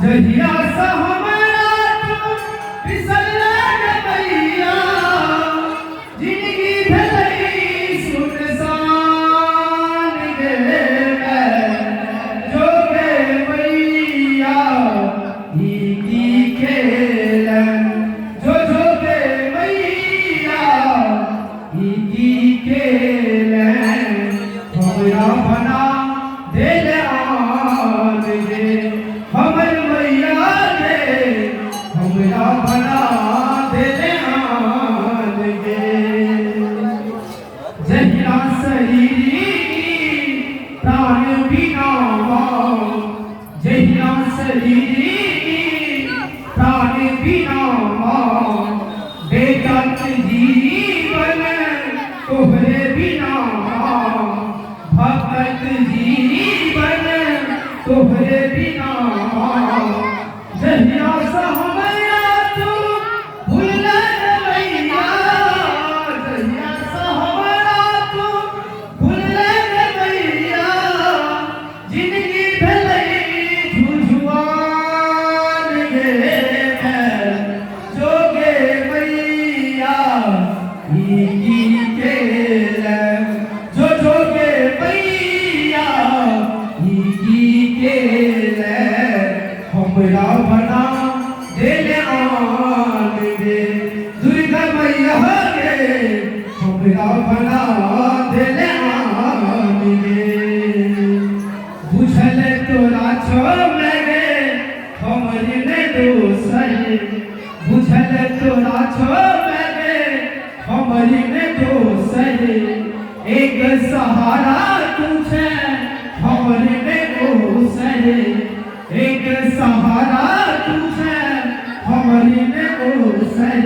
जहिया सा हमरा तू फिसलला गे मैया, जिंदगी भेलै सुनसान गे जो गे मैया ई की खेलन, जो गे मैया ई की खेलन, हमरा बना देल आन गे हमर मैया गे, हमरा बना देल आन गे। जहिया शरीर प्राण बिना माँ, जहिया शरीर प्राण बिना माँ, बेगत जीवन तोहरे बिना माँ, भगत जीवन तोहरे बिना माँ। जहिया सा हमरा तू भूलल मैया, जहिया सा हमरा तू भूलल मैया, जिंदगी भेलै झुझुआन गे जो गे मैया ई की खेलन, जो गे मैया ई की खेलन, हमरा बना देल आन गे दुर्गा मैया गे, हमरा बना देल आन गे। बुझल तोरा छो गे हमर ने दोसर, बुझल तोरा छो गे हमर ने दोसर, एक सहारा तू छे हमर ने दोसर, एक सहारा तू छे हमर ने दोसर।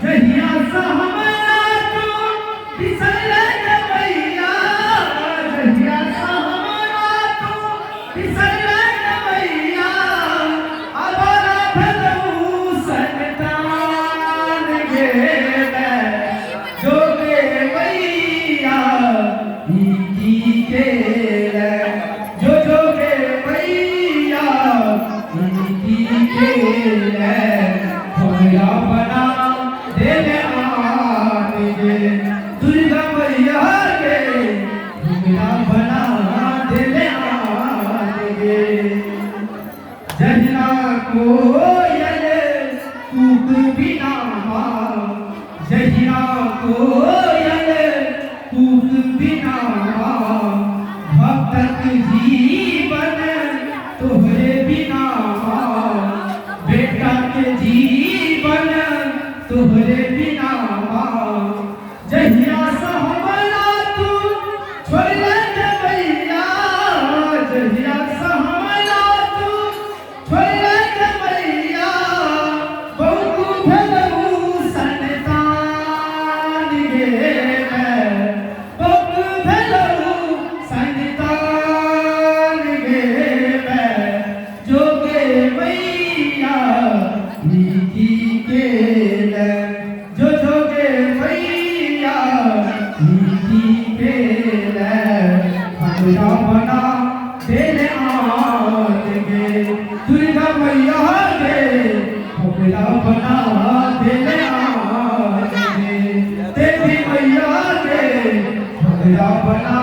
जहिया सा हमरा तू फिसलला गे मैया, जहिया सा हमरा तू फिसलला गे मैया, आवारा भेलौ संतान गे जो गे मैया ई की खेलन, जो गे मैया ई की खेलन, हमरा बना देल आन गे दुर्गा मैया गे, हमरा बना देल आन गे। जहिया कोयल कूक बिना माँ, जहिया कोयल कूक बिना माँ, भक्त जीवन तोहरे बिना माँ, बेटा के जीवन तोहरे बिना माँ। जहिया सा हमरा तू छोड़ले गे मैया, जहिया सा हमरा तू छोड़ले गे मैया, बहु भेलौ संतान गे बहु भेलौ संतान गे जो गे मैया ई की खेलन, जो गे मैया ई की खेलन, हमरा बना देल आन गे दुर्गा मैया गे, हमरा बना देल आन गे देवी मैया गे, हमरा बना